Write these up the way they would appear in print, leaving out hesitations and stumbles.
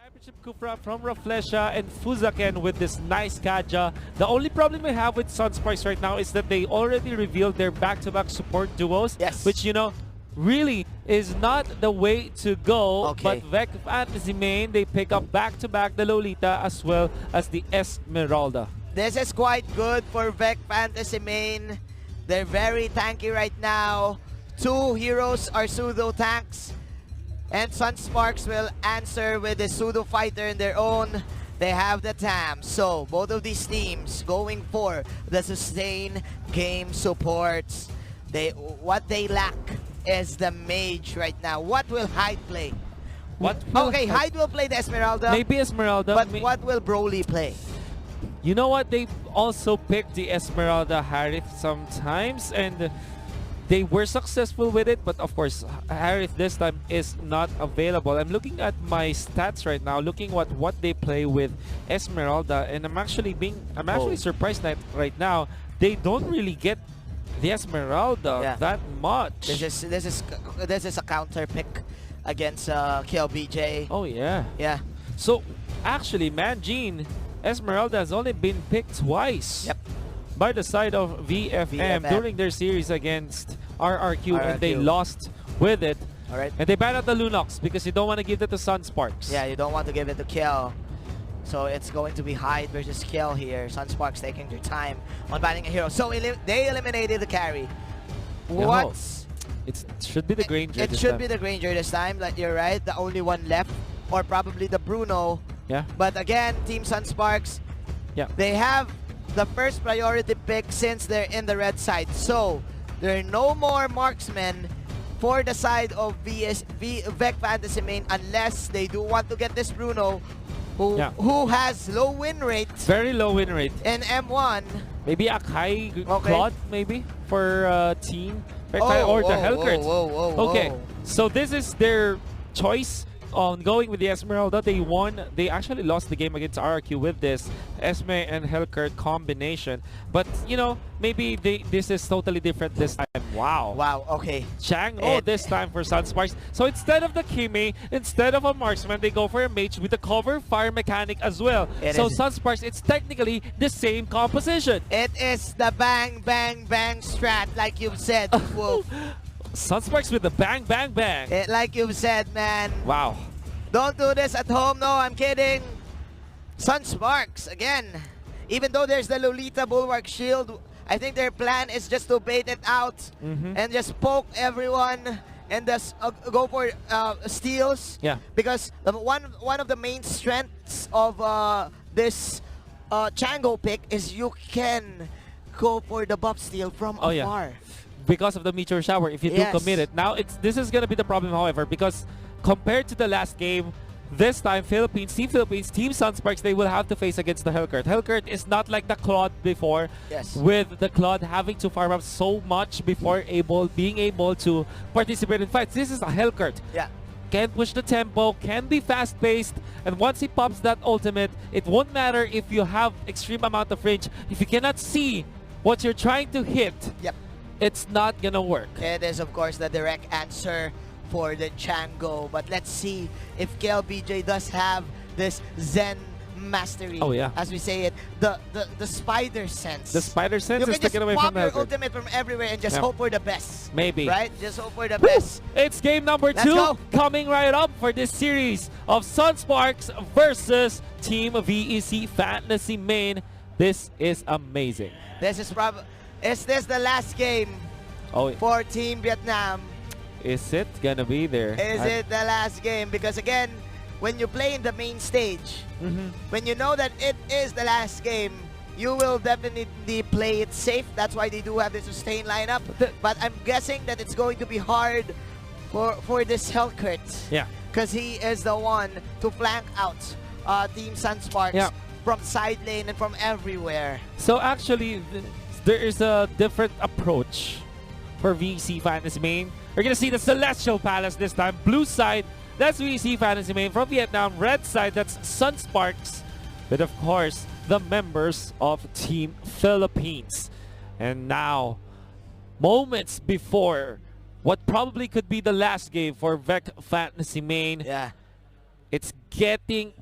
Championship Kufra from Raflesha and Fuzaken with this nice Kaja. The only problem we have with SUNSPARKS right now is that they already revealed their back-to-back support duos, Yes. which, you know, really is not the way to go. Okay. But VEC Fantasy main, they pick up back-to-back the Lolita as well as the Esmeralda. This is quite good for VEC Fantasy main. They're very tanky right now. Two heroes are pseudo tanks. And SUNSPARKS will answer with a pseudo fighter in their own. They have the TAM. So both of these teams going for the sustain game supports. What they lack is the mage right now. What will Hyde play? Okay, Hyde will play the Esmeralda. Maybe Esmeralda. But what will Broly play? You know what? They've also picked the Esmeralda Harith sometimes, and they were successful with it, but of course, Harith this time is not available. I'm looking at my stats right now, looking at what they play with Esmeralda, and I'm actually surprised that right now they don't really get the Esmeralda that much. This is a counter pick against KLBJ. Oh yeah. Yeah. So actually, Manjin, Esmeralda has only been picked twice. Yep. By the side of VFM during their series against RRQ, and they lost with it. All right. And they banned out the Lunox because you don't want to give it to SUNSPARKS. Yeah, you don't want to give it to Kill. So it's going to be Hyde versus Kill here. SUNSPARKS taking their time on banning a hero. So they eliminated the carry. It should be the Granger. It should be the Granger this time. Like, you're right. The only one left, or probably the Bruno. Yeah. But again, Team SUNSPARKS, they have the first priority pick since they're in the red side. So there are no more marksmen for the side of VEC Fantasy main unless they do want to get this Bruno who has low win rate. Very low win rate. In M1. Maybe Akai Claude maybe for team. Or the Hellcurt. Okay, so this is their choice on going with the Esmeralda. They won. They actually lost the game against RRQ with this Esme and Hellcurt combination. But, you know, maybe this is totally different this time. Wow. Wow, okay. Chang'o this time for SUNSPARKS. So instead of the Kimi, instead of a marksman, they go for a mage with a cover fire mechanic as well. So SUNSPARKS, it's technically the same composition. It is the bang, bang, bang strat, like you've said, Wolf. SUNSPARKS with the bang, bang, bang. Like you've said, man. Wow. Don't do this at home. No, I'm kidding. SUNSPARKS, again. Even though there's the Lolita Bulwark Shield, I think their plan is just to bait it out and just poke everyone and just go for steals. Yeah. Because one of the main strengths of this Chang'o pick is you can go for the buff steal from afar. Because of the meteor shower, if you do commit it. Now, this is going to be the problem, however, because compared to the last game, this time, Team Philippines, Team SUNSPARKS, they will have to face against the Hellcurt. Hellcurt is not like the Claude before, with the Claude having to farm up so much before being able to participate in fights. This is a Hellcurt. Yeah. Can push the tempo, can be fast-paced, and once he pops that ultimate, it won't matter if you have extreme amount of range. If you cannot see what you're trying to hit, it's not gonna work. It is, of course, the direct answer for the Chang'o. But let's see if KLBJ does have this Zen mastery. Oh yeah. As we say it, the spider sense. The spider sense is taken away from the You can just pop your ultimate from everywhere and just hope for the best. Maybe. Right? Just hope for the best. It's game number 2 coming right up for this series of SUNSPARKS versus Team VEC Fantasy main. This is amazing. This is probably... Is this the last game for Team Vietnam? Is it gonna be there? Is it the last game? Because again, when you play in the main stage, when you know that it is the last game, you will definitely play it safe. That's why they do have the sustain lineup. But I'm guessing that it's going to be hard for this Hellcurt. Yeah. Because he is the one to flank out Team SUNSPARKS from side lane and from everywhere. So actually, there is a different approach for VEC Fantasy main. We're going to see the Celestial Palace this time. Blue side, that's VEC Fantasy main. From Vietnam, red side, that's SUNSPARKS. But of course, the members of Team Philippines. And now, moments before what probably could be the last game for VEC Fantasy main. it's getting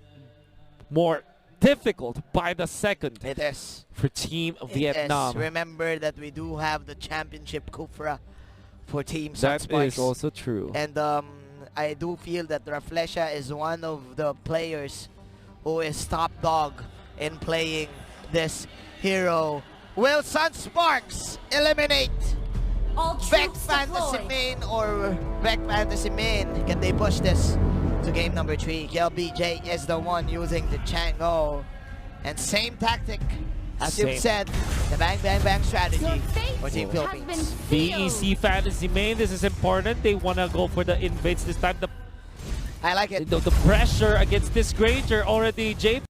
more difficult by the second It is. for Team It Vietnam. is. Remember that we do have the championship Kufra for Team That SUNSPARKS. is also true. And I do feel that Raflesha is one of the players who is top dog in playing this hero. Will SUNSPARKS eliminate All VEC troops Fantasy deployed. Main or VEC Fantasy Main? Can they push this to game number 3? KLBJ is the one using the Chango. And same tactic as you've said, the bang bang bang strategy Your fate for Team has Philippines. been sealed. VEC Fantasy Main, this is important. They want to go for the invades this time. I like it. The pressure against this Granger already. Jade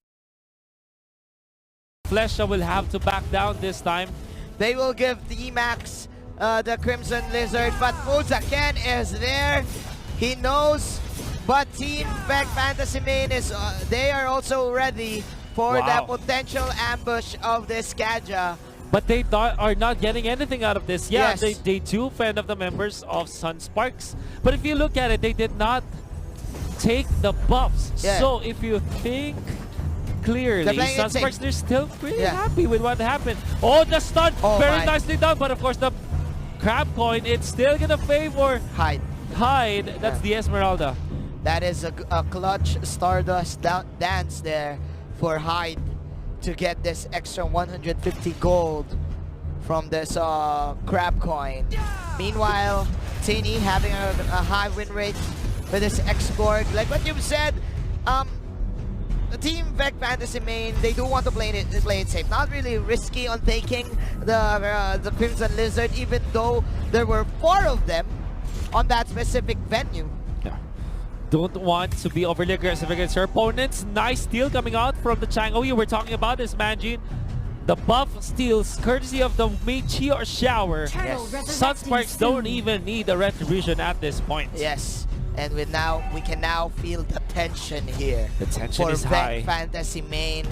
Flesha will have to back down this time. They will give D-Max the Crimson Lizard, but Uzaken is there. He knows, but Team VEC Fantasy Main is, they are also ready for the potential ambush of this Kaja. But they are not getting anything out of this. Yeah, Yes. they do fend off the members of SUNSPARKS. But if you look at it, they did not take the buffs. Yeah. So if you think clearly, playing it SUNSPARKS, safe. they're still pretty Yeah. happy with what happened. Oh, the stun! Oh Very my. nicely done. But of course, the crab coin, it's still gonna favor Hyde. Hyde. That's the Esmeralda. That is a clutch Stardust dance there for Hyde to get this extra 150 gold from this crab coin. Meanwhile, Tini having a high win rate for this X-Gorg. Like what you've said, the Team VEC Fantasy Main, they do want to play it safe. Not really risky on taking the Crimson Lizard, even though there were 4 of them on that specific venue. Don't want to be overly aggressive against your opponents. Nice steal coming out from the Chango. You were talking about this, Manjin. The buff steals courtesy of the Meteor Shower. Turtle Yes. resurrecting SUNSPARKS don't soon. even need a retribution at this point. Yes, and we can now feel the tension here. The tension for is VEC high. Fantasy Main,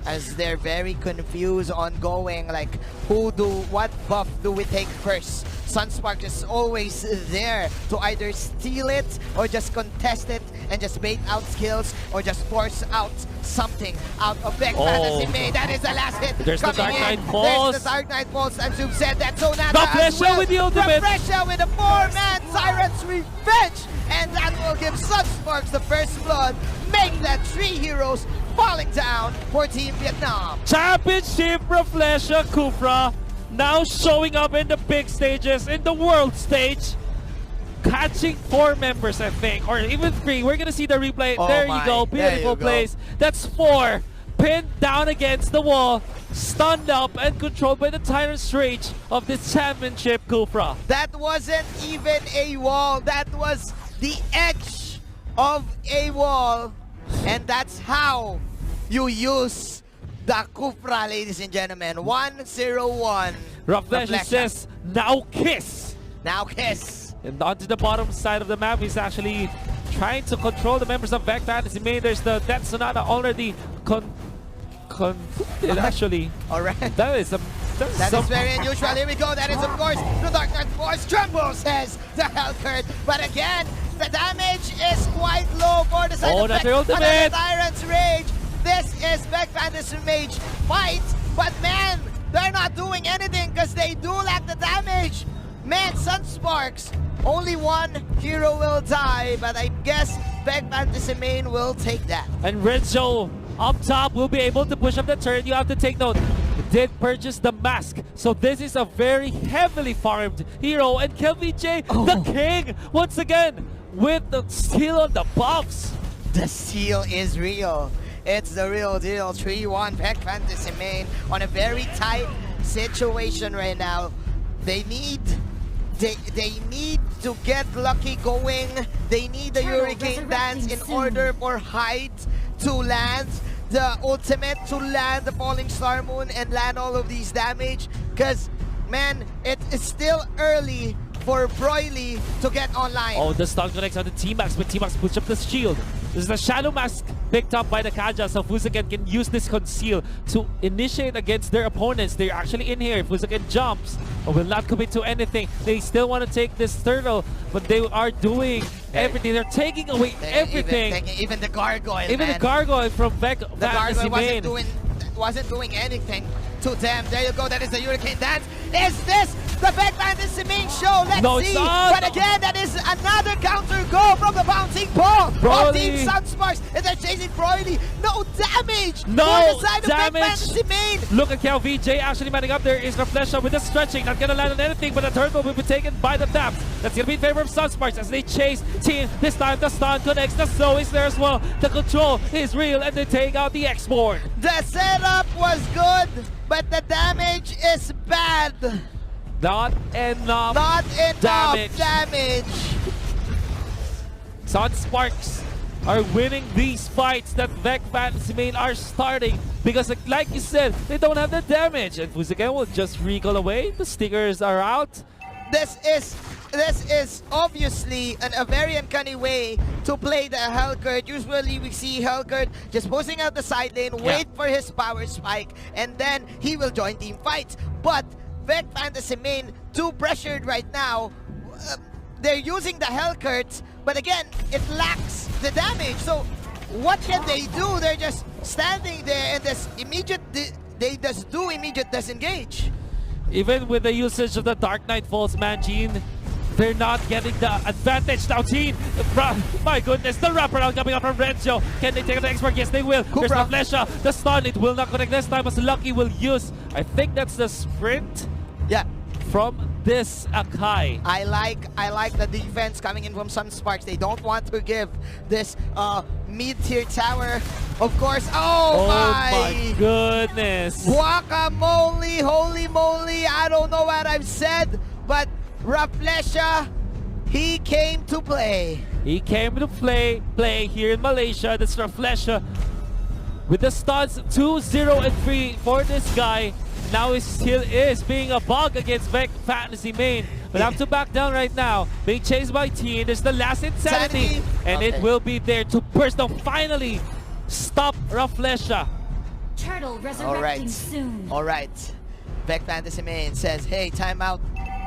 as they're very confused on going like what buff do we take first? SUNSPARKS is always there to either steal it or just contest it and just bait out skills or just force out something out of VEC Fantasy Main. That is the last hit. There's the coming Dark Knight in. Falls. There's the Dark Knight Falls, and you've said that Sonata as Raflesha well. with the ultimate. Raflesha with a 4-man Tyrant's Revenge, and that will give SUNSPARKS the first blood, making that 3 heroes falling down for Team Vietnam. Championship Raflesha Kufra now showing up in the big stages, in the world stage. Catching 4 members, I think, or even 3. We're gonna see the replay. Oh there my. you go, There beautiful you go. plays. That's 4. Pinned down against the wall, stunned up and controlled by the Tyrant's Rage of this championship Kufra. That wasn't even a wall. That was the edge of a wall. And that's how you use the Kufra, ladies and gentlemen. 1-0-1. Raflesha says, now kiss! Now kiss. And onto the bottom side of the map, he's actually trying to control the members of VEC Fantasy Main. There's the Death Sonata already concluded, actually. Alright. That is That is very unusual. Here we go. That is, of course, the Dark Knight Force. Trumbo says the Hellcurt. But again, the damage is quite low for the side of that's their VEC. ultimate. Another Tyrant's Rage. This is VEC Fantasy Mage fight. But man, they're not doing anything because they do lack the damage. Man, SUNSPARKS, only 1 hero will die. But I guess VEC Fantasy Main will take that. And Renzo up top will be able to push up the turn. You have to take note. Did purchase the mask. So this is a very heavily farmed hero. And KLBJ, the king, once again, with the skill on the buffs. The steal is real. It's the real deal. 3-1 VEC Fantasy Main on a very tight situation right now. They need to get lucky going. They need the Turtle Hurricane Dance in resurrecting order for Hyde to land the ultimate, to land the Falling Star Moon and land all of these damage. Because, man, it is still early for Broily to get online. Oh, the stun connects on the T-Max, but T-Max puts up the shield. This is the Shadow Mask picked up by the Kaja, so Fusaken can use this conceal to initiate against their opponents. They're actually in here. Fusaken jumps, but will not commit to anything. They still want to take this turtle, but they are doing everything. They're taking away everything. Even the gargoyle, Even the gargoyle from VEC. The gargoyle wasn't doing anything to them. There you go. That is the Hurricane Dance. Is this the VEC Fantasy main show? Let's see. But again, that is another counter goal from the bouncing ball of Team SUNSPARKS. And they're chasing Broly. No damage. No for the side damage. Of VEC Fantasy main. Look at Cal VJ actually manning up. There is Reflesha with the stretching. Not going to land on anything, but the turtle will be taken by the taps. That's going to be in favor of SUNSPARKS as they chase Team. This time the stun connects. The slow is there as well. The control is real and they take out the export. The setup was good, but the damage is bad. Not enough. Not enough damage. SUNSPARKS are winning these fights that VEC Fantasy main are starting because, like you said, they don't have the damage. And Fusaken will just recall away. The stickers are out. This is obviously a very uncanny way to play the Hellgurt. Usually we see Hellgurt just posting out the side lane, wait for his power spike, and then he will join team fights. But VEC Fantasy main, too pressured right now. They're using the Hellgurt, but again, it lacks the damage. So what can they do? They're just standing there and they just do immediate disengage. Even with the usage of the Dark Knight Falls Mangine, they're not getting the advantage now, team. My goodness, the wraparound coming up from Renzo. Can they take the expert? Yes, they will. There's the Flesha. The stun, it will not connect this time as Lucky will use. I think that's the sprint. Yeah. From this Akai. I like the defense coming in from SUNSPARKS. They don't want to give this mid-tier tower, of course. Oh my goodness. Guacamole, holy moly. I don't know what I've said, but Reflesha, he came to play. He came to play here in Malaysia. This Reflesha with the stuns 2-0 and 3 for this guy. Now he still is being a bug against VEC Fantasy main. But have to back down right now. Being chased by Teen. There's the last Insanity. And it will be there to burst. Now finally stop Reflesha. Turtle resurrecting soon. Alright. VEC Fantasy main says, hey, time out.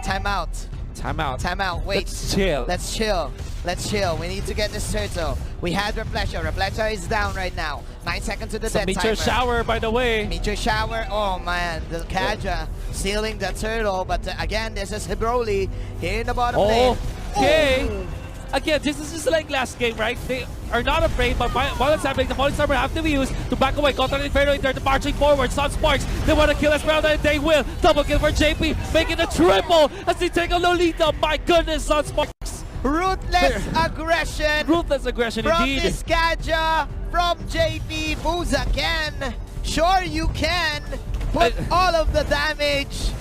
Time out. Time out. Time out. Wait. Let's chill. Let's chill. Let's chill. We need to get this turtle. We had Reflesha. Reflesha is down right now. 9 seconds to the dead timer. Meteor shower, by the way. Meteor shower. Oh man, the Kaja stealing the turtle. But again, this is Broly here in the bottom lane. Okay. Again, this is just like last game, right? They are not afraid, but while it's happening, the Falling Summer have to be used to back away. Contra the Inferno in there, marching forward. SUNSPARKS, they want to kill Esmeralda, and they will. Double kill for JP, making a triple as they take a Lolita. My goodness, SUNSPARKS. Ruthless aggression. Ruthless aggression from indeed. This Kaja, from JP. Fusaken. Sure you can put all of the damage.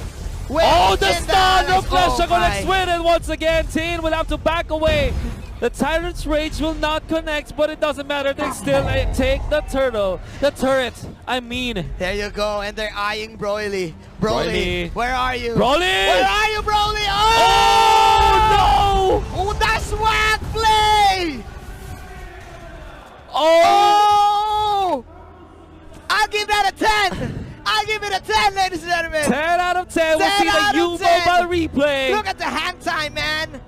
The stun of Flesha connects with it once again. Teen will have to back away. The Tyrant's Rage will not connect, but it doesn't matter. They still take the turtle. The turret, I mean. There you go, and they're eyeing Broly. Broly, where are you? Broly! Where are you, Broly? Oh, no! Oh, that's whack play! Oh! I'll give that a 10! I'll give it a 10, ladies and gentlemen! 10 out of 10. We'll see the U-Mobile replay. Look at the hang time, man!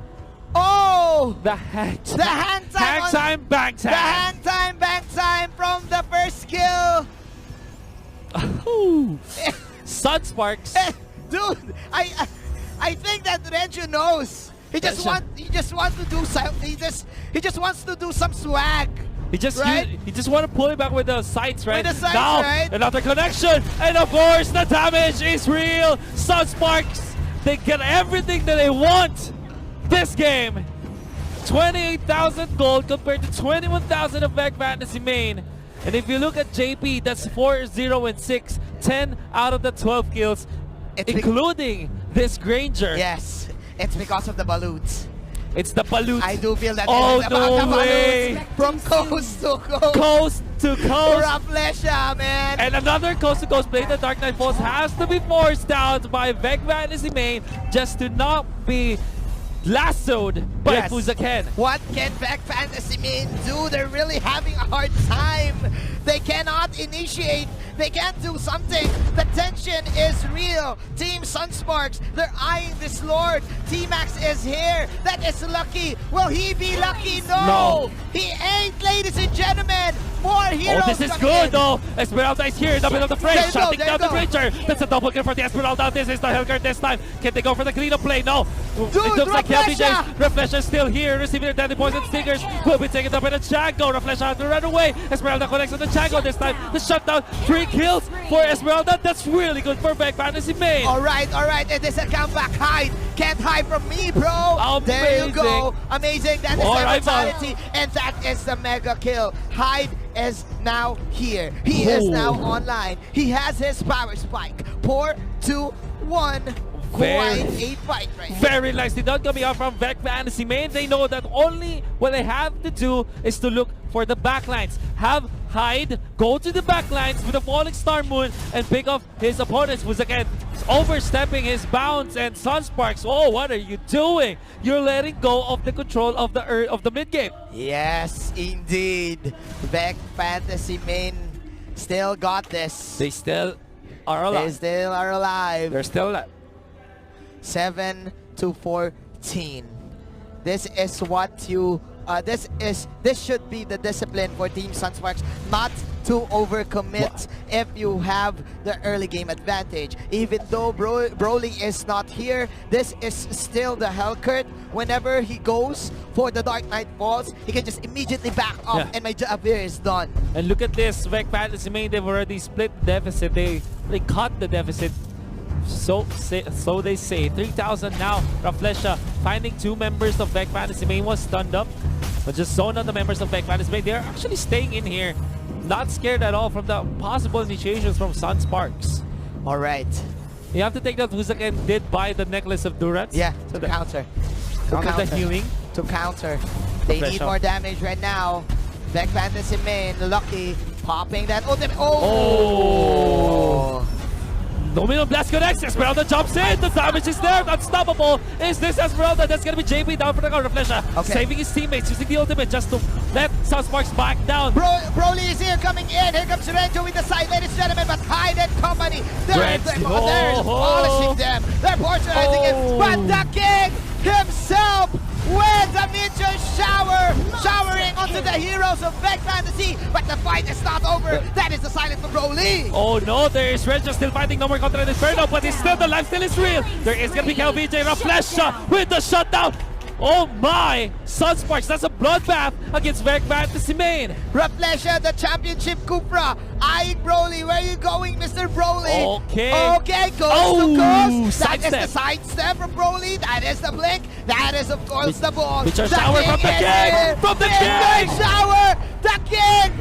Oh! The hang time. The hang time. Hang time, bang time. The hang time, bang time from the first skill. SUNSPARKS. Dude, I think that Renju knows. He just wants to do some. He just wants to do some swag. He just want to pull it back with the sights, right? With the sights, now, right? another connection, and of course the damage is real. SUNSPARKS, they get everything that they want this game. 28,000 gold compared to 21,000 of VEC Fantasy main. And if you look at JP, that's 4-0 and 6, 10 out of the 12 kills, including this Granger. Yes, it's because of the balloons. It's the balut. I do feel that it's about the way. From coast to coast. Coast to coast. Reflesha, man. And another coast to coast play. The Dark Knight Falls has to be forced out by VEC Fantasy main just to not be lassoed by Yes. Fuzaken. What can VEC Fantasy Main do? They're really having a hard time. They cannot initiate. They can't do something. The tension is real. Team SUNSPARKS, they're eyeing this Lord. T-Max is here. That is lucky. Will he be lucky? No. He ain't, ladies and gentlemen. More heroes. Oh, this is coming good in. though. Esmeralda is here in the middle of the fray, There you go, shutting there down you the go. creature. That's a double kill for the Esmeralda. This is the Hellguard this time. Can they go for the cleanup play? No. Dude, it looks like Reflesha! Reflesha is still here, receiving their deadly poison stickers. Will be taken up by the Django. Reflesha has to run away. Esmeralda connects on the Django this time. The shutdown. 3 kills for Esmeralda. That's really good for VEC Fantasy Main. All right. It is a comeback. Hide. Can't hide from me, bro. Amazing. There you go. Amazing. That is All the right, mentality. And that is the mega kill. Hide is now here. He is now online. He has his power spike. 4, 2, 1. Quite a fight right here. Very nicely done coming out from VEC Fantasy Main. They know that only what they have to do is to look for the backlines. Have Hyde go to the backlines with a falling star moon and pick off his opponents, who's again overstepping his bounds. And SUNSPARKS, oh, what are you doing? You're letting go of the control of the mid game. Yes, indeed. VEC Fantasy Main still got this. They still are They alive. still are alive. They're still alive. 7 to 14. This is what you this should be the discipline for Team SUNSPARKS, not to overcommit if you have the early game advantage. Even though Broly is not here, this is still the Hellcurt. Whenever he goes for the Dark Knight Falls, he can just immediately back up and my job here is done. And look at this, VEC Fantasy Main, they've already split the deficit. They cut the deficit. So they say. 3,000 now. Reflesha finding 2 members of VEC Fantasy Main was stunned up. But just zone out the members of VEC Fantasy Main. They're actually staying in here. Not scared at all from the possible initiations from SUNSPARKS. Alright. You have to take that Fuzaken did buy the necklace of Durance. Yeah, to counter. The healing. To counter. They need more damage right now. VEC Fantasy Main, lucky, popping that ultimate. Oh! Domino Blast connects. Esmeralda jumps in. The damage is there. Unstoppable. Is this Esmeralda? That's going to be JP down for the counter. Reflesha saving his teammates, using the ultimate just to let SUNSPARKS back down. Broly is here coming in. Here comes Renjo with the side, ladies and gentlemen. But Hyde and company, they're polishing them. They're portionizing him. But the king himself with a meteor shower, showering onto the heroes of VEC Fantasy. But the fight is not over. That is the silence for Broly. Oh no, there is Renjo still fighting. No more contra Inferno, but it's still, the life still is real. There is going to be KLVJ. Reflesha with the shutdown. Oh my! SUNSPARKS, that's a bloodbath against VEC Fantasy Main. Reflesha, the championship Cupra. Eyeing Broly. Where are you going, Mr. Broly? Okay. Okay, goes to Ghost. That is sidestep. the sidestep from Broly. That is the blink. That is, of course, the ball. Meteor shower from the king! From the king! Shower! The king!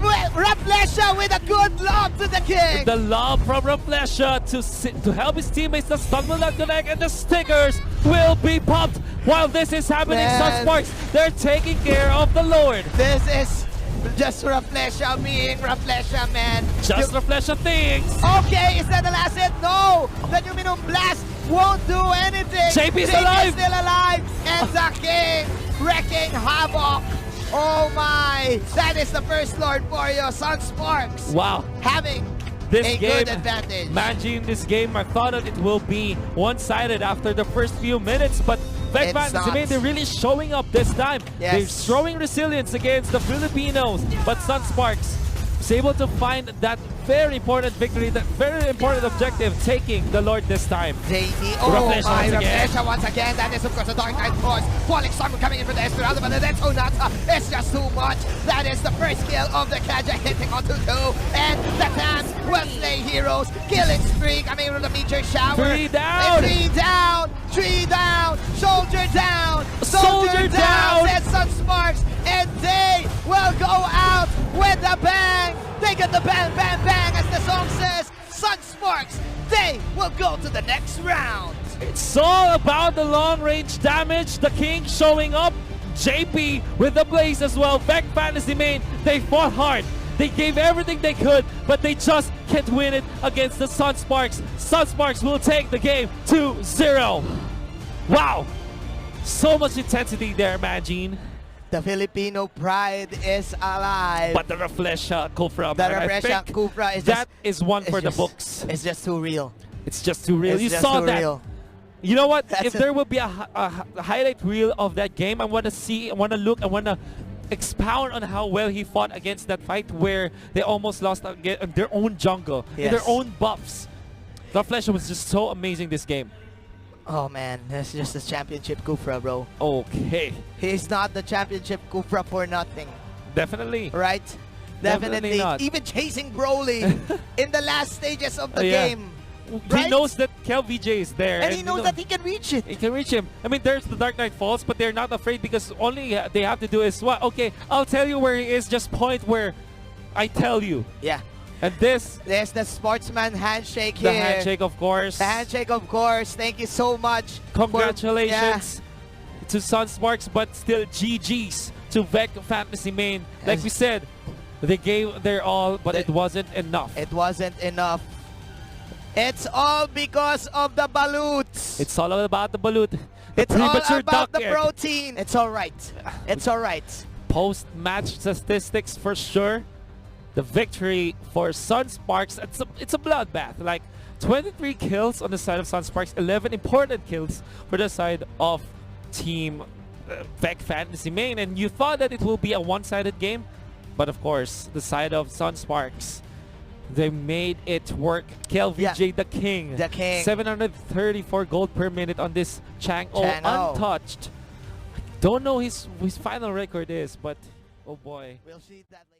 Reflesha with a good lob to the king! The lob from Reflesha to help his teammates. The stun will not connect and the stickers will be popped. While this is happening, SUNSPARKS, they're taking care of the Lord. This is just Reflesha being Reflesha, man. Just Reflesha things. Okay, is that the last hit? No! The Numinum Blast won't do anything. JP's alive. still alive. And the king wrecking havoc. Oh my! That is the first Lord for you, SUNSPARKS. Wow. Having This a game, good advantage. Managing this game, I thought that it will be one-sided after the first few minutes, but VEC Fantasy Main, they're really showing up this time. Yes. They're showing resilience against the Filipinos, but SUNSPARKS was able to find that very important victory, that very important objective, taking the Lord this time. JD, Reflesha once again. That is, of course, a Dark Knight Force. Falling Star coming in for the Esmeralda, but the Death Sonata is just too much. That is the first kill of the Kaja, hitting onto 2. And the Clans will slay heroes. Killing spree coming in from the Meteor Shower. 3 down. 3 down. 3 down. Soldier down. Soldier down. Says SUNSPARKS. And they will go out with a bang. They get the bang, bang, bang, as the song says. SUNSPARKS, they will go to the next round. It's all about the long-range damage. The King showing up. JP with the blaze as well. VEC Fantasy Main, they fought hard. They gave everything they could, but they just can't win it against the SUNSPARKS. SUNSPARKS will take the game 2-0. Wow. So much intensity there, Magine. The Filipino pride is alive. But the Reflesha Kufra, the man, I Reflesha think Kufra is that just, is one for the just- books. It's just too real. It's just too real. It's You just saw too that. real. You know what? That's If there will be a highlight reel of that game, I want to see, I want to look, I want to expound on how well he fought against that fight where they almost lost in their own jungle, in their Yes. own buffs. The Flesh was just so amazing this game. Oh man, that's just a championship Kufra, bro. Okay. He's not the championship Kufra for nothing, Definitely. right? Definitely not. Even chasing Broly in the last stages of the Yeah. game. He Right? knows that Kel VJ is there. And he you knows know, that he can reach it. he can reach him. I mean, there's the Dark Knight Falls, but they're not afraid because only they have to do is what? Okay, I'll tell you where he is. Just point where I tell you. Yeah. And this, There's the sportsman handshake the here. handshake, of course. The handshake, of course. Thank you so much. Congratulations to SUNSPARKS, but still GG's to VEC Fantasy Main. Like we said, they gave their all, but it wasn't enough. It wasn't enough. It's all because of the balutes. It's all about the balut. The It's all premature about the duck egg. protein. It's all right. It's all right. Post-match statistics for sure. The victory for SUNSPARKS. It's a bloodbath. Like 23 kills on the side of SUNSPARKS, 11 important kills for the side of Team VEC Fantasy Main. And you thought that it will be a one-sided game, but of course, the side of SUNSPARKS, they made it work. Kel VJ, the king. The king. 734 gold per minute on this Chang'o, Chang'o. untouched. Don't know his final record is, but oh boy. We'll see that later.